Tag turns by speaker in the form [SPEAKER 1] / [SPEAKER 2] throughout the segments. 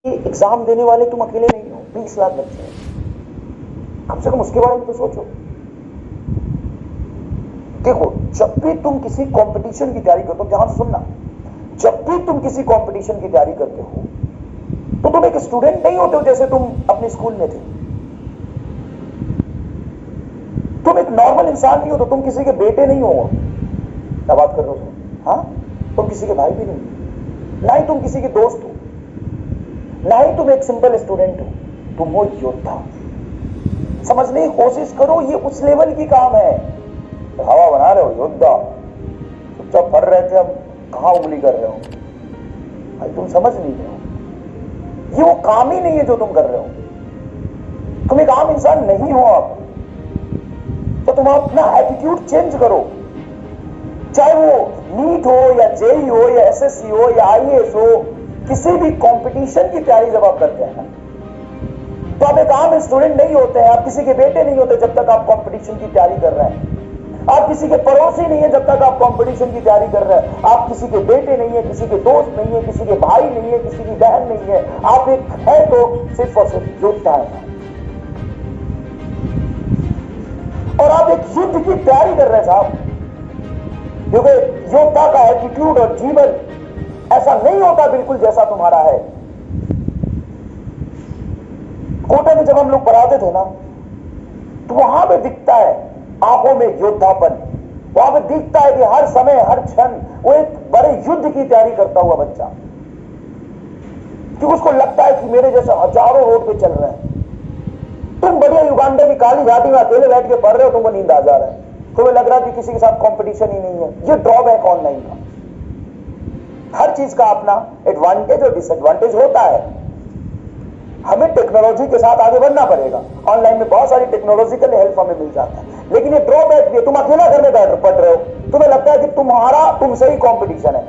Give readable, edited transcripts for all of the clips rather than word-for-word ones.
[SPEAKER 1] Exam देने वाले तुम अकेले नहीं हो, 20 लाख बच्चे हैं। कम से कम उसके बारे में तो सोचो। देखो, जब भी तुम किसी कंपटीशन की तैयारी करते हो, ध्यान से सुनना, जब भी तुम किसी कंपटीशन की तैयारी करते हो तो तुम एक स्टूडेंट नहीं होते हो जैसे तुम अपने स्कूल में थे। तुम एक नॉर्मल इंसान नहीं हो, तो तुम किसी के बेटे नहीं हो। क्या बात कर रहे हो? हाँ, तुम किसी के भाई भी नहीं हो, ना ही तुम किसी के दोस्त हो, ना ही तुम एक सिंपल स्टूडेंट हो, तुम हो योद्धा। समझने की कोशिश करो, ये उस लेवल की काम है। हवा बना रहे हो योद्धा, चुपचाप पढ़ रहे थे, अब कहां उंगली कर रहे हो भाई? तुम समझ नहीं रहे हो, ये वो काम ही नहीं है जो तुम कर रहे हो। तुम एक आम इंसान नहीं हो आप, तो तुम अपना एटीट्यूड चेंज करो। चाहे वो नीट हो या जेई हो या एसएससी हो या आईएएस हो, किसी भी कंपटीशन की तैयारी जब आप करते हैं तो आप एक आम स्टूडेंट नहीं होते हैं, आप किसी के बेटे नहीं होते जब तक आप कंपटीशन की तैयारी कर रहे हैं। आप किसी के पड़ोसी नहीं है जब तक आप कंपटीशन की तैयारी कर रहे हैं। आप किसी के बेटे नहीं है, किसी के दोस्त नहीं है, किसी के भाई नहीं है, किसी की बहन नहीं है। आप एक है तो सिर्फ और सिर्फ योद्धा है, और आप एक युद्ध की तैयारी कर रहे हैं साहब। क्योंकि योद्धा का एटीट्यूड और जीवन ऐसा नहीं होता बिल्कुल जैसा तुम्हारा है। कोटे में जब हम लोग पढ़ाते थे ना, तो वहां पे दिखता है आंखों में योद्धापन, वहां पे दिखता है कि हर समय हर क्षण वो एक बड़े युद्ध की तैयारी करता हुआ बच्चा, कि उसको लगता है कि मेरे जैसे हजारों रोड पे चल रहे हैं। तुम बढ़िया युगांडा की काली घाटी में अकेले बैठ के पढ़ रहे हो, तुमको नींद आ जा रहा है, तुम्हें लग रहा है कि किसी के साथ कंपटीशन ही नहीं है। ये ड्रॉबैक ऑनलाइन का। हर चीज का अपना एडवांटेज और डिसएडवांटेज होता है। हमें टेक्नोलॉजी के साथ आगे बढ़ना पड़ेगा। ऑनलाइन में बहुत सारी टेक्नोलॉजिकल हेल्प हमें मिल जाता है, लेकिन ये ड्रॉबैक भी है। तुम अकेला घर में बैठ पढ़ रहे हो, तुम्हें लगता है कि तुम्हारा तुमसे ही कंपटीशन है।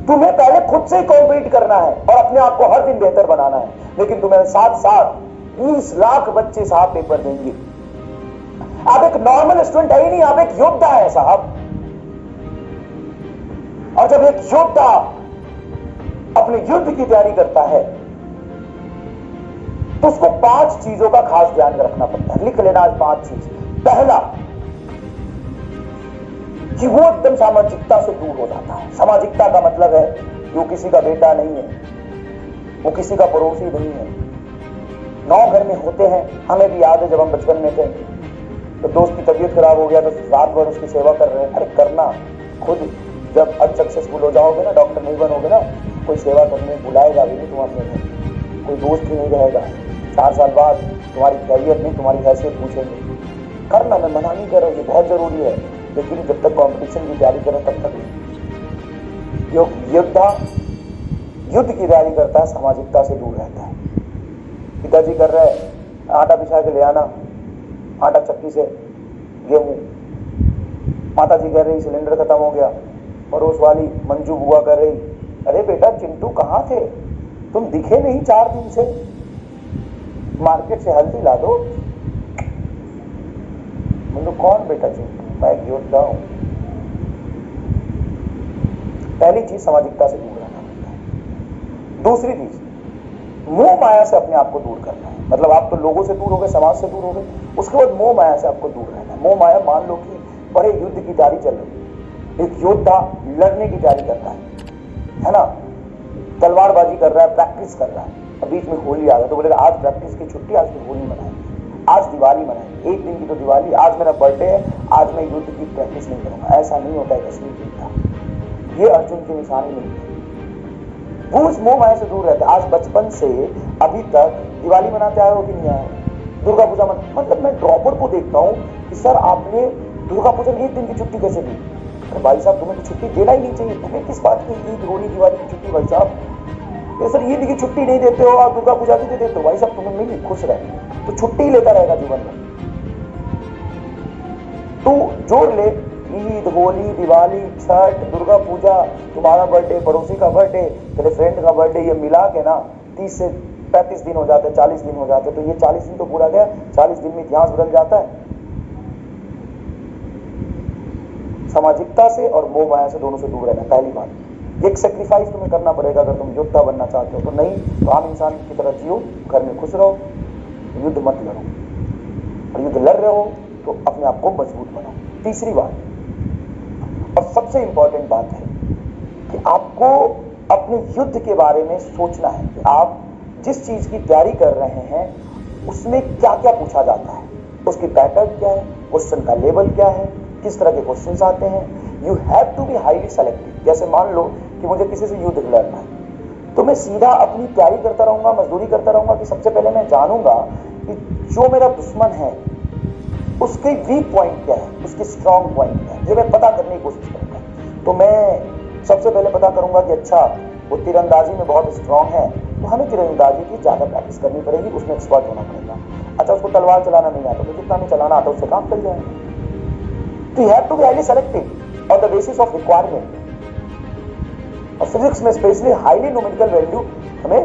[SPEAKER 1] तुम्हें पहले खुद से ही कॉम्पीट करना है और अपने आप को हर दिन बेहतर बनाना है। लेकिन तुम्हें साथ साथ 20 लाख बच्चे साहब पेपर देंगे। आप एक नॉर्मल स्टूडेंट है ही नहीं, आप एक योद्धा है साहब। और जब एक योद्धा अपने युद्ध की तैयारी करता है तो उसको 5 चीजों का खास ध्यान रखना पड़ता है। लिख लेना आज 5 चीज। पहला, कि वो एकदम सामाजिकता से दूर हो जाता है। सामाजिकता का मतलब है कि वो किसी का बेटा नहीं है, वो किसी का पड़ोसी नहीं है। 9 घर में होते हैं, हमें भी याद है जब हम बचपन में थे, तो दोस्त की तबीयत खराब हो गया तो रात भर उसकी सेवा कर रहे हैं। अरे करना खुद, जब अनसक्सेसफुल हो जाओगे ना, डॉक्टर नहीं बनोगे ना, कोई सेवा करने बुलाएगा भी नहीं तुम अपने घर, कोई दोस्त भी नहीं रहेगा। 4 साल बाद तुम्हारी कैरियर नहीं, तुम्हारी हैसियत पूछेंगे। करना, मैं मना नहीं कर रहा हूं, ये बहुत जरूरी है, लेकिन जब तक कंपटीशन की तैयारी करें तब तक नहीं। योद्धा युद्ध की तैयारी करता है, सामाजिकता से दूर रहता है। पिताजी कर रहे हैं, आटा पिसा के ले आना, आटा चक्की से, गेहूं। माता जी कह रही सिलेंडर खत्म हो गया, पड़ोस वाली मंजू बुआ कर रही, अरे बेटा चिंटू कहां थे, तुम दिखे नहीं 4 दिन से, मार्केट से हल्दी ला दो। मतलब कौन बेटा चिंटू? मैं एक योद्धा हूं। पहली चीज सामाजिकता से दूर रहना पड़ता है। दूसरी चीज, मोह माया से अपने आप को दूर करना है। मतलब आप तो लोगों से दूर हो गए, समाज से दूर हो गए, उसके बाद मोह माया से आपको दूर रहना है। मोह माया, मान लो कि बड़े युद्ध की तैयारी चल रही है, एक योद्धा लड़ने की तैयारी करता है ना, तलवारबाजी कर रहा है, प्रैक्टिस कर रहा है, अब बीच में होली आ गया तो बोलेगा आज प्रैक्टिस की छुट्टी, आज फिर होली मनाएंगे, आज दिवाली मनाएंगे, एक दिन की तो दिवाली, आज मेरा बर्थडे है, आज मैं युद्ध की प्रैक्टिस नहीं करूंगा। ऐसा नहीं होता है असली योद्धा। ये अर्जुन की निशानी नहीं है। वो उस मोह माया से दूर रहता है। आज बचपन से अभी तक दिवाली मनाते आए हो कि नहीं आए? दुर्गा पूजा मतलब मैं ड्रॉपर को देखता हूँ कि सर आपने दुर्गा पूजा में 1 दिन की छुट्टी कैसे दी? अरे भाई साहब तुम्हें तो छुट्टी देना ही नहीं चाहिए, तुम्हें किस बात की ईद होली दिवाली की छुट्टी? भाई साहब तो सर ईद की छुट्टी नहीं देते हो, आप दुर्गा पूजा की दे देते हो। भाई साहब तुम्हें मिली, खुश रहे तो छुट्टी ही लेता रहेगा जीवन में। तू जोड़ ले, ईद होली दिवाली छठ दुर्गा पूजा, तुम्हारा बर्थडे, पड़ोसी का बर्थडे, तेरे फ्रेंड का बर्थडे, ये मिला के ना 30 से 35 दिन हो जाते, 40 दिन हो जाते। तो ये 40 दिन तो पूरा गया, 40 दिन में इतिहास बदल जाता है। सामाजिकता से और मोह माया से दोनों से दूर रहना, पहली बात। एक सेक्रीफाइस तुम्हें करना पड़ेगा अगर तुम योद्धा बनना चाहते हो। तो नहीं तो आम इंसान की तरह जियो, घर में खुश रहो, युद्ध मत लड़ो, और युद्ध लड़ रहे हो तो अपने आप को मजबूत बनाओ। तीसरी बात और सबसे इंपॉर्टेंट बात है कि आपको अपने युद्ध के बारे में सोचना है कि आप जिस चीज की तैयारी कर रहे हैं उसमें क्या क्या पूछा जाता है, उसकी पैटर्न क्या है, क्वेश्चन का लेवल क्या है, किस तरह के क्वेश्चंस आते हैं। You have to be highly selective. जैसे मान लो कि मुझे किसी से युद्ध लड़ना है तो मैं सीधा अपनी तैयारी करता रहूंगा, मजदूरी करता रहूंगा कि सबसे पहले मैं जानूंगा कि जो मेरा दुश्मन है उसके वीक पॉइंट क्या है, उसकी स्ट्रॉन्ग पॉइंट क्या है, ये मैं पता करने की कोशिश करूंगा। तो मैं सबसे पहले पता करूंगा कि अच्छा वो तीरंदाजी में बहुत स्ट्रॉन्ग है तो हमें तीरंदाजी की ज्यादा प्रैक्टिस करनी पड़ेगी, उसमें एक्सपर्ट होना पड़ेगा। अच्छा उसको तलवार चलाना नहीं आता तो जितना नहीं चलाना आता उससे काम चल जाएगा। तो you have to be highly selective on the basis of requirement. और फिजिक्स में स्पेशली हाईली न्यूमेरिकल वैल्यू, हमें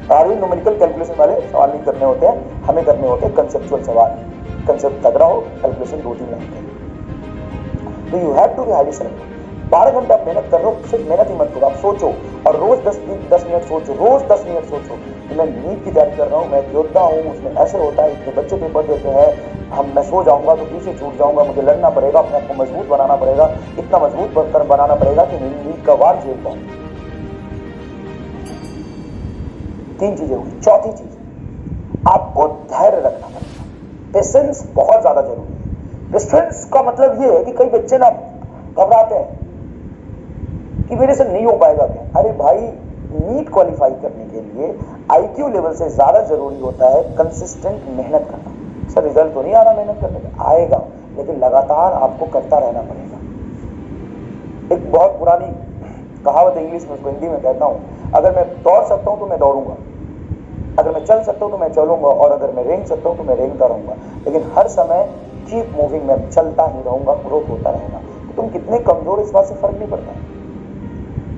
[SPEAKER 1] हाईली न्यूमेरिकल कैलकुलेशन वाले सवाल नहीं करने होते हैं, हमें करने होते हैं कंसेप्चुअल सवाल। कंसेप्ट तगड़ा हो, कैलकुलेशन 2-3 लाइन के। तो you have to be highly selective. 12 घंटे आप मेहनत कर रहे हो, सिर्फ मेहनत ही मत करो, आप सोचो और रोज 10 मिनट सोचो, रोज 10 मिनट सोचो कि मैं नीट की तैयारी कर रहा हूँ, मैं एक योद्धा हूँ, उसमें ऐसे होता है, इतने बच्चे पेपर देते हैं, मैं सो जाऊंगा तो पीछे छूट जाऊंगा, मुझे लड़ना पड़ेगा, अपने आप को मजबूत बनाना पड़ेगा, इतना मजबूत बनकर बनाना पड़ेगा कि नीट का वार झेल पाऊं। 3 चीजें हुई। चौथी चीज, आपको धैर्य रखना पड़ेगा। पेशेंस बहुत ज्यादा जरूरी है। पेशेंस का मतलब ये है कि कई बच्चे ना घबराते हैं कि मेरे से नहीं हो पाएगा क्या। अरे भाई, नीट क्वालिफाई करने के लिए आईक्यू लेवल से ज्यादा जरूरी होता है कंसिस्टेंट मेहनत करना। सर रिजल्ट तो नहीं आ रहा मेहनत करने का, आएगा, लेकिन लगातार आपको करता रहना पड़ेगा। एक बहुत पुरानी कहावत इंग्लिश में, उसको हिंदी में कहता हूं, अगर मैं दौड़ सकता हूं तो मैं दौड़ूंगा, अगर मैं चल सकता हूं तो मैं चलूंगा, और अगर मैं रेंग सकता हूं तो मैं रेंगता रहूंगा, लेकिन हर समय कीप मूविंग, मैं चलता ही रहूंगा, ग्रोथ होता रहेगा। तो तुम कितने कमजोर, इस बात से फर्क नहीं पड़ता है।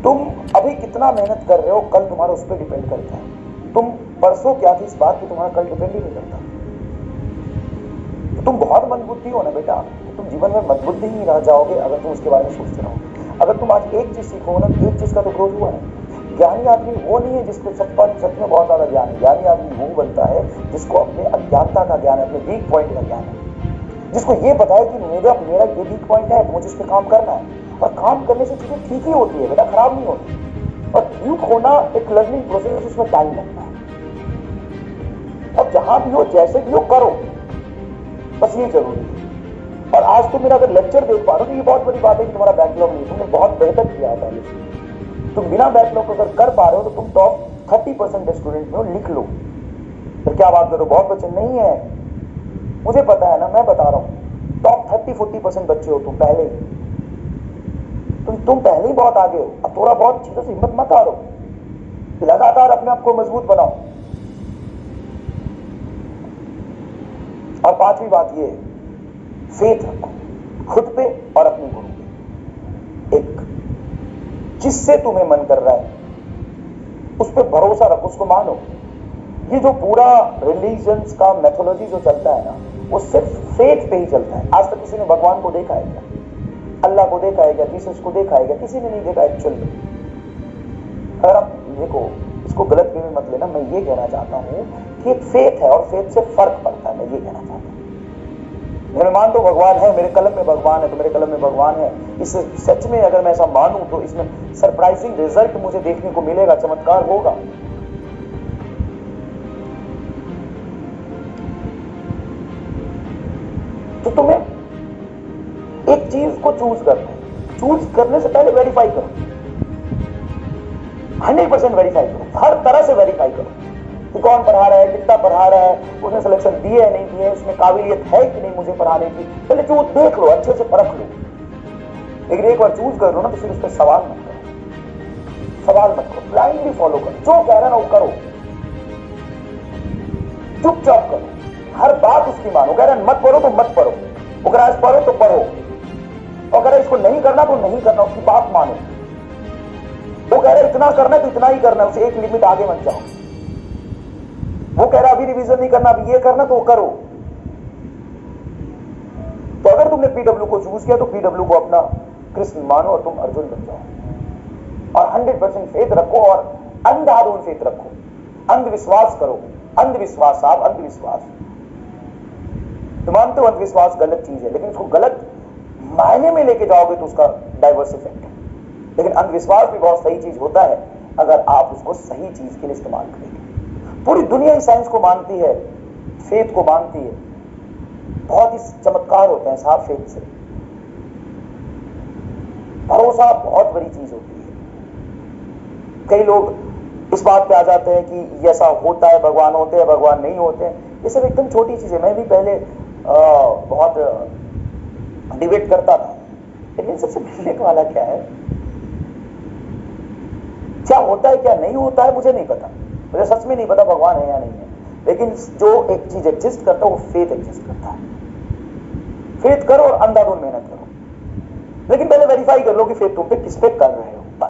[SPEAKER 1] तुम अभी कितना मेहनत कर रहे हो, कल तुम्हारा उस पर डिपेंड करता है। तुम परसों क्या थी, इस बात की तुम्हारा कल डिपेंड ही नहीं करता। तो तुम बहुत मंदबुद्धि हो ना बेटा, तो तुम जीवन में मंदबुद्धि ही रह जाओगे अगर तुम उसके बारे में सोचते रहोगे। अगर तुम आज एक चीज सीखो ना, एक चीज का तो ग्रोथ हुआ है। ज्ञानी आदमी वो नहीं है जिसको सच में बहुत ज्यादा ज्ञान है। ज्ञानी आदमी वो बनता है जिसको अपने अज्ञानता का ज्ञान है, अपने वीक पॉइंट का ज्ञान है, जिसको ये पता है कि मेरा ये वीक पॉइंट है तो मुझे इस पर काम करना है, और काम करने से चीजें ठीक ही होती है बेटा, खराब नहीं होती। और वीक होना एक लर्निंग प्रोसेस, उसमें टाइम लगता है। और जहां भी हो, जैसे भी हो, करो, बस ये जरूरी है। और आज तुम मेरा अगर लेक्चर देख पा रहे हो तो ये बहुत बड़ी बात है कि तुम्हारा बैकलॉग नहीं, तुमने बहुत बेहतर किया है पहले से। तुम बिना बैकलॉग अगर कर पा रहे हो तो तुम टॉप 30% स्टूडेंट में हो, लिख लो। फिर क्या बात करो, बहुत बच्चे नहीं है, मुझे पता है ना, मैं बता रहा हूं, टॉप 30-40% बच्चे हो तुम पहले ही। तुम पहले ही बहुत आगे हो। अब थोड़ा बहुत चीजों से हिम्मत मत हारो, लगातार अपने आप को मजबूत बनाओ। और 5वीं बात ये, फेथ रखो खुद पे और अपनी गुरु पे। एक जिससे तुम्हें मन कर रहा है उस पर भरोसा रखो, उसको मानो। ये जो पूरा रिलीजन्स का मेथोलॉजी जो चलता है ना, वो सिर्फ फेथ पे ही चलता है। आज तक किसी ने भगवान को देखा है क्या? अल्लाह को देखा है क्या? जीसस को देखा है क्या? किसी ने नहीं देखा एक्चुअल में। अगर आप देखो, इसको गलत वे में मत लेना, मैं ये कहना चाहता हूं कि एक फेथ है और फेथ से फर्क पड़ता है, मैं ये कहना चाहता हूं। मैं मान तो भगवान है, मेरे कलम में भगवान है तो मेरे कलम में भगवान है, इस सच में अगर मैं ऐसा मानूं तो इसमें सरप्राइजिंग रिजल्ट मुझे देखने को मिलेगा, चमत्कार होगा। तो तुम्हें एक चीज को चूज करना है, चूज करने से पहले वेरीफाई करो, 100% वेरीफाई करो, हर तरह से वेरीफाई करो कि कौन पढ़ा रहा है, कितना पढ़ा रहा है, उसने सिलेक्शन दिए है नहीं दिए, उसमें काबिलियत है कि नहीं मुझे पढ़ाने की। पहले चूज देख लो, अच्छे से परख लो। लेकिन एक बार चूज कर लो ना तो फिर उस पर सवाल मत करो, सवाल मत करो, ब्लाइंडली फॉलो करो, जो कह रहा है ना वो करो, चुपचाप करो, हर बात उसकी मानो। कह रहा है मत पढ़ो तो मत पढ़ो, अगर आज पढ़ो तो पढ़ो, और अगर इसको नहीं करना तो नहीं करना, उसकी बात मानो। वो कह रहा है इतना करना है तो इतना ही करना है, उसे एक लिमिट आगे मत जाओ। वो कह रहा है अभी रिवीजन नहीं करना, अभी ये करना, तो वो करो। तो अगर तुमने पीडब्ल्यू को चूज किया तो पीडब्ल्यू को अपना कृष्ण मानो और तुम अर्जुन बन जाओ। और 100% फेथ रखो और अंधाधुन फेथ रखो। अंधविश्वास करो, अंधविश्वास साहब, अंधविश्वास। तुम मानते हो अंधविश्वास गलत चीज है, लेकिन उसको गलत मायने में लेके जाओगे तो उसका डाइवर्स इफेक्ट है। लेकिन अंधविश्वास भी बहुत सही चीज होता है अगर आप उसको सही चीज के लिए इस्तेमाल करेंगे। पूरी दुनिया ही साइंस को मानती है, फेथ को मानती है। बहुत ही चमत्कार होते हैं साहब फेथ से। भरोसा बहुत बड़ी चीज होती है। कई लोग इस बात पे आ जाते हैं कि ऐसा होता है, भगवान होते हैं, भगवान नहीं होते हैं। ये सब एकदम छोटी चीज है। मैं भी पहले बहुत डिबेट करता था, लेकिन सबसे मिलने वाला क्या है, क्या होता है क्या नहीं होता है मुझे नहीं पता, मुझे सच में नहीं पता भगवान है या नहीं है। लेकिन जो एक चीज एग्जिस्ट करता है वो फेथ एग्जिस्ट करता है। फेथ करो और अंधाधुन मेहनत करो, लेकिन पहले वेरीफाई कर लो कि फेथ तुम पे किस पे कर रहे हो।